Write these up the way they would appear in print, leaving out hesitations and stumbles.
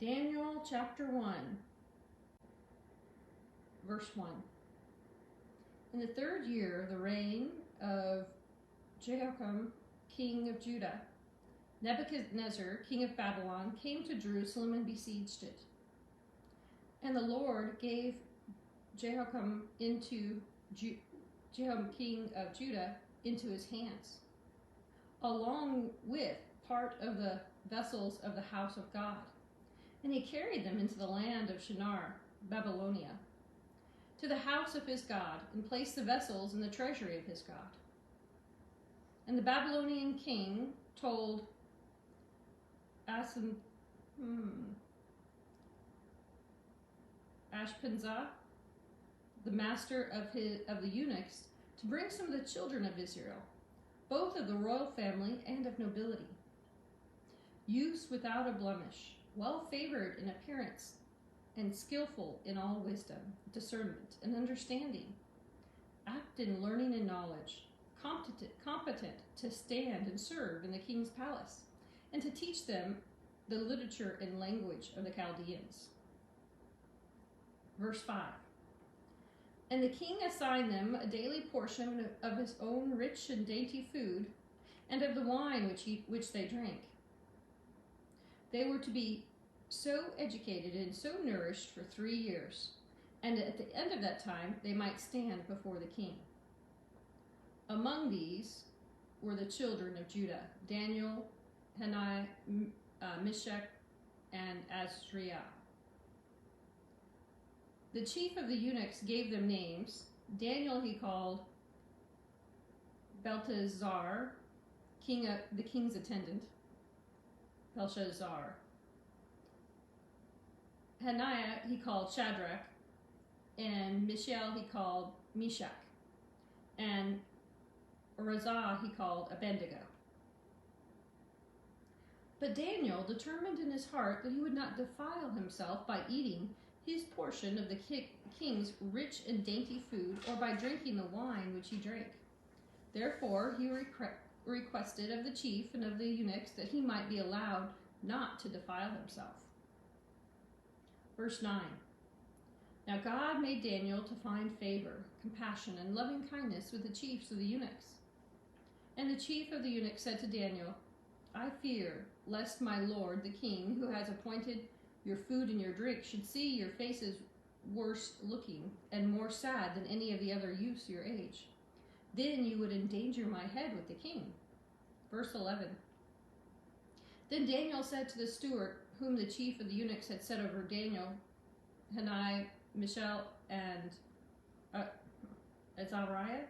Daniel chapter 1, verse 1. In the 3rd year of the reign of Jehoiakim, king of Judah, Nebuchadnezzar, king of Babylon, came to Jerusalem and besieged it. And the Lord gave Jehoiakim, king of Judah, into his hands, along with part of the vessels of the house of God. And he carried them into the land of Shinar, Babylonia, to the house of his God, and placed the vessels in the treasury of his God. And the Babylonian king told Ashpenazar, the master of the eunuchs, to bring some of the children of Israel, both of the royal family and of nobility, youths without a blemish, well favored in appearance, and skillful in all wisdom, discernment, and understanding, apt in learning and knowledge, competent to stand and serve in the king's palace, and to teach them the literature and language of the Chaldeans. Verse 5. And the king assigned them a daily portion of his own rich and dainty food, and of the wine which they drank. They were to be so educated and so nourished for 3 years, and at the end of that time they might stand before the king. Among these were the children of Judah: Daniel, Hananiah, Meshach, and Azariah. The chief of the eunuchs gave them names. Daniel he called Belteshazzar, the king's attendant, Belshazzar. Hananiah he called Shadrach, and Mishael he called Meshach, and Azariah he called Abednego. But Daniel determined in his heart that he would not defile himself by eating his portion of the king's rich and dainty food, or by drinking the wine which he drank. Therefore he requested of the chief and of the eunuchs that he might be allowed not to defile himself. Verse 9. Now God made Daniel to find favor, compassion, and loving kindness with the chiefs of the eunuchs. And the chief of the eunuchs said to Daniel, I fear lest my lord the king, who has appointed your food and your drink, should see your faces worse looking and more sad than any of the other youths your age. Then you would endanger my head with the king. Verse 11. Then Daniel said to the steward, whom the chief of the eunuchs had set over Daniel, Hananiah, Mishael, and Azariah,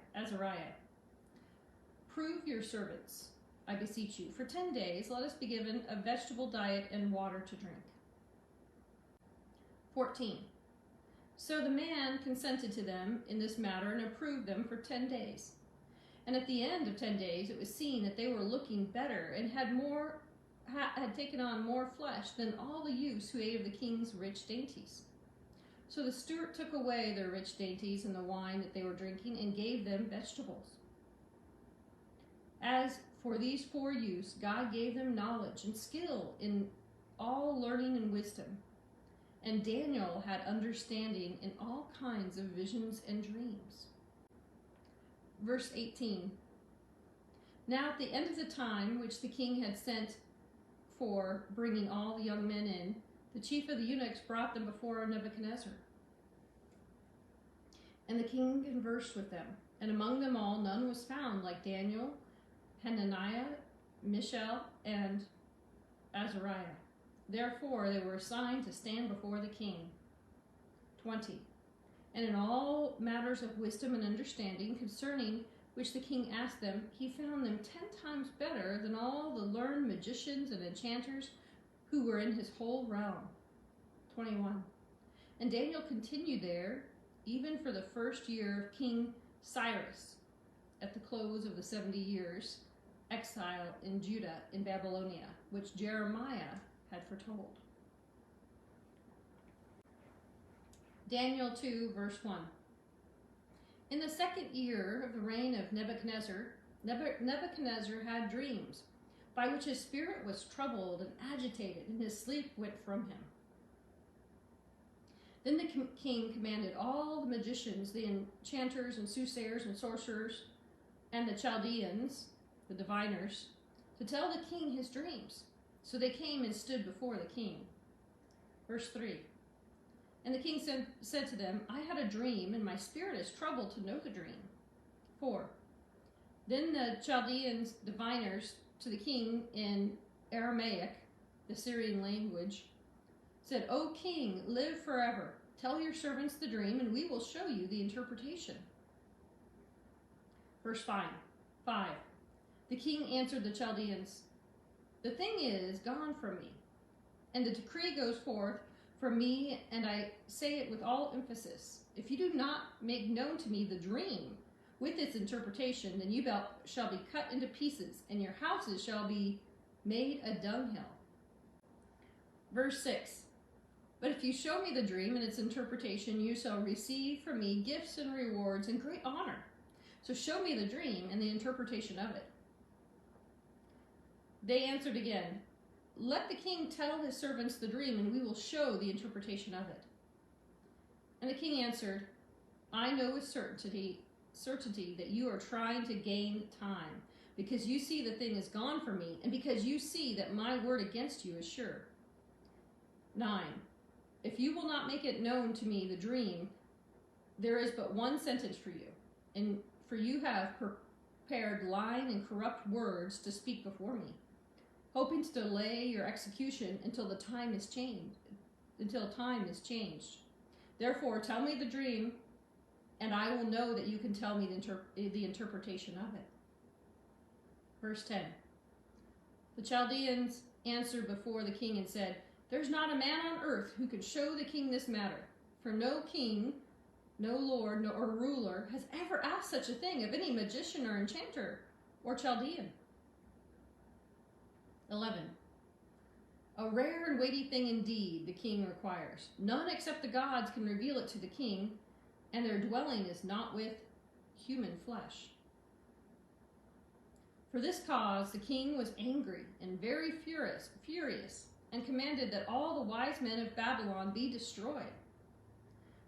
prove your servants, I beseech you. For 10 days let us be given a vegetable diet and water to drink. 14. So the man consented to them in this matter and approved them for 10 days. And at the end of 10 days it was seen that they were looking better and had taken on more flesh than all the youths who ate of the king's rich dainties. So the steward took away their rich dainties and the wine that they were drinking and gave them vegetables. As for these 4 youths, God gave them knowledge and skill in all learning and wisdom. And Daniel had understanding in all kinds of visions and dreams. Verse 18. Now at the end of the time which the king had sent for bringing all the young men in, the chief of the eunuchs brought them before Nebuchadnezzar. And the king conversed with them, and among them all none was found like Daniel, Hananiah, Mishael, and Azariah. Therefore they were assigned to stand before the king. 20. And in all matters of wisdom and understanding concerning which the king asked them, he found them 10 times better than all the learned magicians and enchanters who were in his whole realm. 21. And Daniel continued there even for the 1st year of King Cyrus, at the close of the 70 years exile in Judah in Babylonia, which Jeremiah had foretold. Daniel 2, verse 1. In the 2nd year of the reign of Nebuchadnezzar, Nebuchadnezzar had dreams, by which his spirit was troubled and agitated, and his sleep went from him. Then the king commanded all the magicians, the enchanters and soothsayers and sorcerers, and the Chaldeans, the diviners, to tell the king his dreams. So they came and stood before the king. Verse 3. And the king said to them, I had a dream, and my spirit is troubled to know the dream. 4. Then the Chaldeans, diviners, to the king in Aramaic, the Syrian language, said, O king, live forever. Tell your servants the dream, and we will show you the interpretation. Verse 5. The king answered the Chaldeans, the thing is gone from me, and the decree goes forth from me, and I say it with all emphasis. If you do not make known to me the dream with its interpretation, then you shall be cut into pieces, and your houses shall be made a dunghill. Verse 6. But if you show me the dream and its interpretation, you shall receive from me gifts and rewards and great honor. So show me the dream and the interpretation of it. They answered again, let the king tell his servants the dream, and we will show the interpretation of it. And the king answered, I know with certainty that you are trying to gain time, because you see the thing is gone from me, and because you see that my word against you is sure. 9. If you will not make it known to me the dream, there is but one sentence for you, and for you have prepared lying and corrupt words to speak before me, hoping to delay your execution until time is changed. Therefore, tell me the dream, and I will know that you can tell me the interpretation of it. Verse 10. The Chaldeans answered before the king and said, there's not a man on earth who can show the king this matter, for no king, no lord, or ruler has ever asked such a thing of any magician or enchanter or Chaldean. 11. A rare and weighty thing indeed the king requires. None except the gods can reveal it to the king, and their dwelling is not with human flesh. For this cause the king was angry and very furious, and commanded that all the wise men of Babylon be destroyed.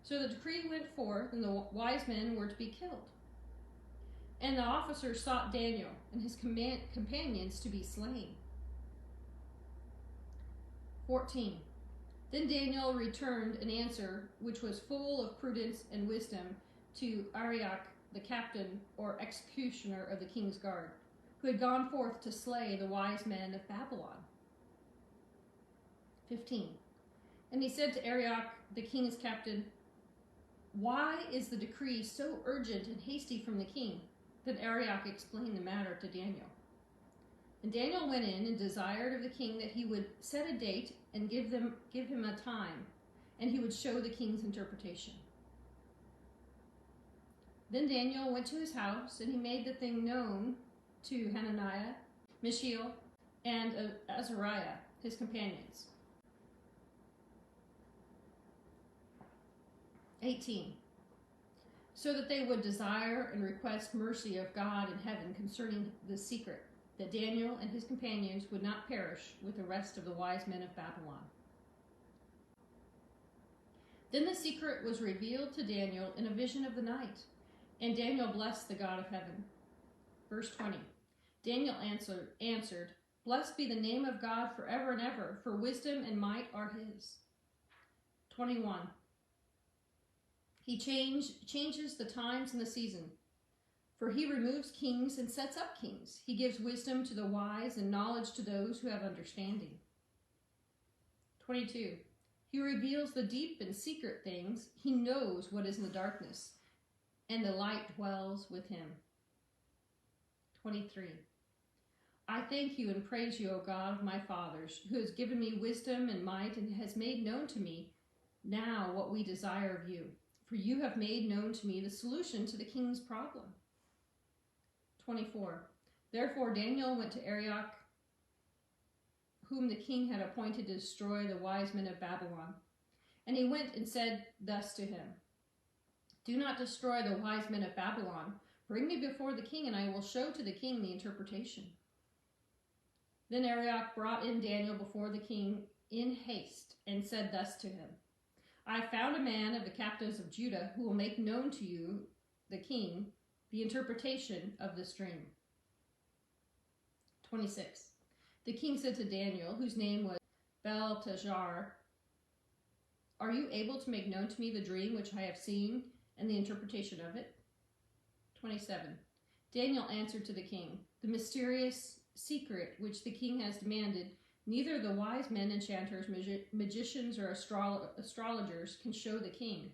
So the decree went forth, and the wise men were to be killed. And the officers sought Daniel and his companions to be slain. 14. Then Daniel returned an answer which was full of prudence and wisdom to Arioch, the captain or executioner of the king's guard, who had gone forth to slay the wise men of Babylon. 15. And he said to Arioch, the king's captain, why is the decree so urgent and hasty from the king? Then Arioch explained the matter to Daniel. And Daniel went in and desired of the king that he would set a date and give him a time, and he would show the king's interpretation. Then Daniel went to his house, and he made the thing known to Hananiah, Mishael, and Azariah, his companions. 18. So that they would desire and request mercy of God in heaven concerning the secret, that Daniel and his companions would not perish with the rest of the wise men of Babylon. Then the secret was revealed to Daniel in a vision of the night, and Daniel blessed the God of heaven. Verse 20. Daniel answered, blessed be the name of God forever and ever, for wisdom and might are his. 21. He changes the times and the season. For he removes kings and sets up kings. He gives wisdom to the wise and knowledge to those who have understanding. 22. He reveals the deep and secret things. He knows what is in the darkness, and the light dwells with him. 23. I thank you and praise you, O God of my fathers, who has given me wisdom and might and has made known to me now what we desire of you. For you have made known to me the solution to the king's problem. 24. Therefore Daniel went to Arioch, whom the king had appointed to destroy the wise men of Babylon. And he went and said thus to him, do not destroy the wise men of Babylon. Bring me before the king, and I will show to the king the interpretation. Then Arioch brought in Daniel before the king in haste, and said thus to him, I have found a man of the captives of Judah who will make known to you, the king, the interpretation of this dream. 26. The king said to Daniel, whose name was Belteshazzar, Are you able to make known to me the dream which I have seen and the interpretation of it? 27. Daniel answered to the king, The mysterious secret which the king has demanded, neither the wise men, enchanters, magicians, or astrologers can show the king.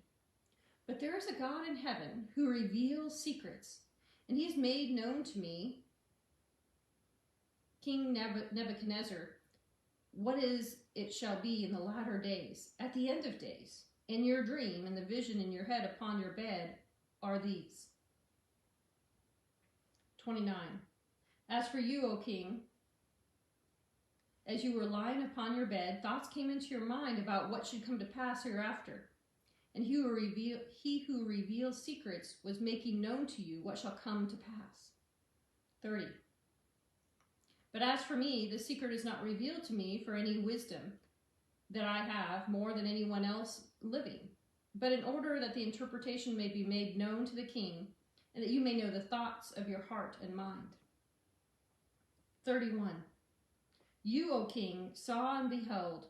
But there is a God in heaven who reveals secrets, and he has made known to me, King Nebuchadnezzar, what is it shall be in the latter days, at the end of days. And your dream and the vision in your head upon your bed are these. 29. As for you, O king, as you were lying upon your bed, thoughts came into your mind about what should come to pass hereafter. And he who reveals secrets was making known to you what shall come to pass. 30. But as for me, the secret is not revealed to me for any wisdom that I have more than anyone else living, but in order that the interpretation may be made known to the king, and that you may know the thoughts of your heart and mind. 31. You, O king, saw and beheld,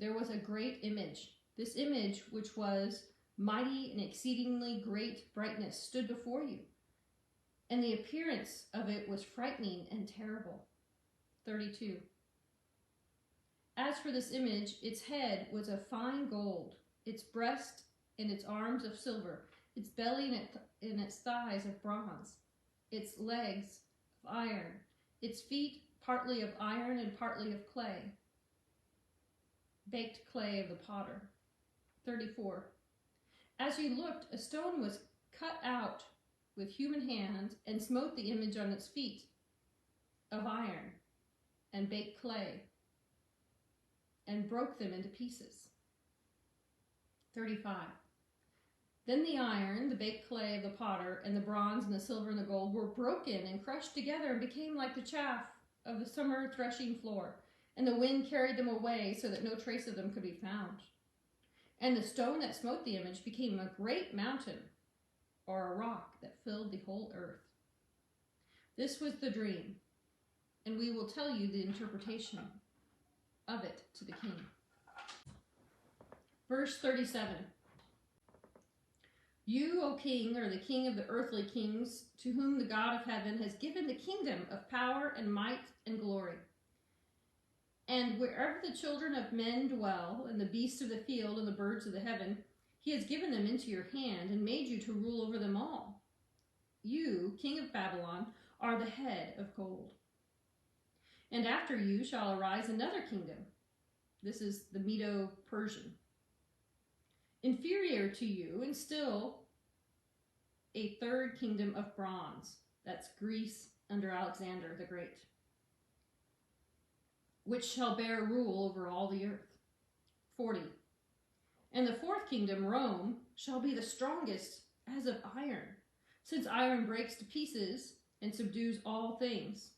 there was a great image. This image, which was mighty and exceedingly great brightness, stood before you, and the appearance of it was frightening and terrible. 32. As for this image, its head was of fine gold, its breast and its arms of silver, its belly and its thighs of bronze, its legs of iron, its feet partly of iron and partly of clay, baked clay of the potter. 34. As you looked, a stone was cut out with human hands and smote the image on its feet of iron and baked clay and broke them into pieces. 35. Then the iron, the baked clay of the potter, and the bronze and the silver and the gold were broken and crushed together and became like the chaff of the summer threshing floor, and the wind carried them away so that no trace of them could be found. And the stone that smote the image became a great mountain, or a rock that filled the whole earth. This was the dream, and we will tell you the interpretation of it to the king. Verse 37. You, O king, are the king of the earthly kings, to whom the God of heaven has given the kingdom of power and might and glory. And wherever the children of men dwell, and the beasts of the field and the birds of the heaven, he has given them into your hand and made you to rule over them all. You, king of Babylon, are the head of gold. And after you shall arise another kingdom. This is the Medo-Persian. Inferior to you, and still a third kingdom of bronze. That's Greece under Alexander the Great, which shall bear rule over all the earth. 40. And the fourth kingdom, Rome, shall be the strongest as of iron, since iron breaks to pieces and subdues all things.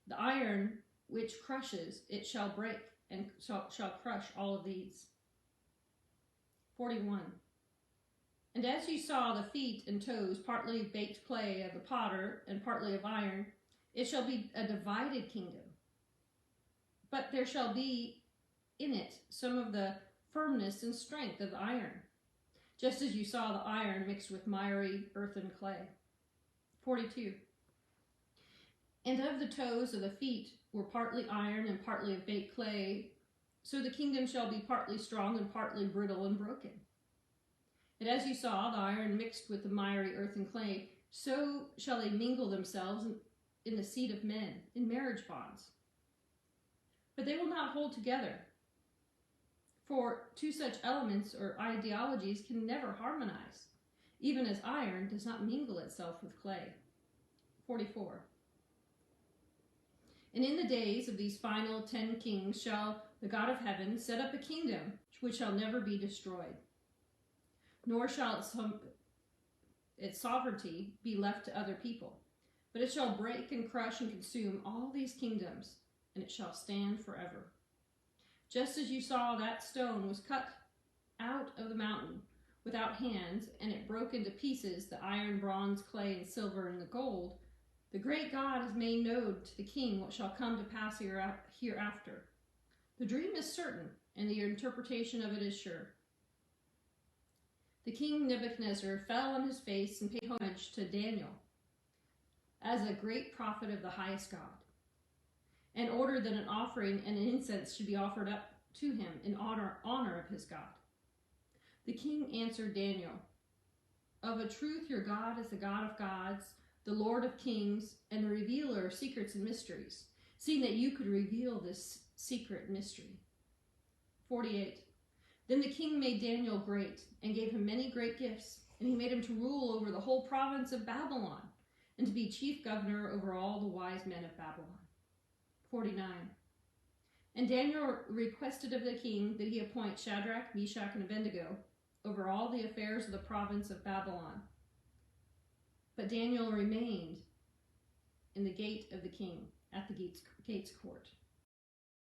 The iron which crushes, it shall break, and shall crush all of these. 41. And as you saw the feet and toes, partly baked clay of the potter and partly of iron, it shall be a divided kingdom. But there shall be in it some of the firmness and strength of the iron, just as you saw the iron mixed with miry earth and clay. 42. And of the toes of the feet were partly iron and partly of baked clay, so the kingdom shall be partly strong and partly brittle and broken. And as you saw the iron mixed with the miry earth and clay, so shall they mingle themselves in the seed of men, in marriage bonds. But they will not hold together, for two such elements or ideologies can never harmonize, even as iron does not mingle itself with clay. 44. And in the days of these final 10 kings shall the God of heaven set up a kingdom which shall never be destroyed, nor shall its sovereignty be left to other people, But it shall break and crush and consume all these kingdoms, and it shall stand forever. Just as you saw that stone was cut out of the mountain without hands, and it broke into pieces the iron, bronze, clay, and silver, and the gold, the great God has made known to the king what shall come to pass hereafter. The dream is certain, and the interpretation of it is sure. The king Nebuchadnezzar fell on his face and paid homage to Daniel as a great prophet of the highest God, and ordered that an offering and an incense should be offered up to him in honor of his God. The king answered Daniel, "Of a truth your God is the God of gods, the Lord of kings, and the revealer of secrets and mysteries, seeing that you could reveal this secret mystery." 48. Then the king made Daniel great, and gave him many great gifts, and he made him to rule over the whole province of Babylon, and to be chief governor over all the wise men of Babylon. 49. And Daniel requested of the king that he appoint Shadrach, Meshach, and Abednego over all the affairs of the province of Babylon. But Daniel remained in the gate of the king, at the gates court.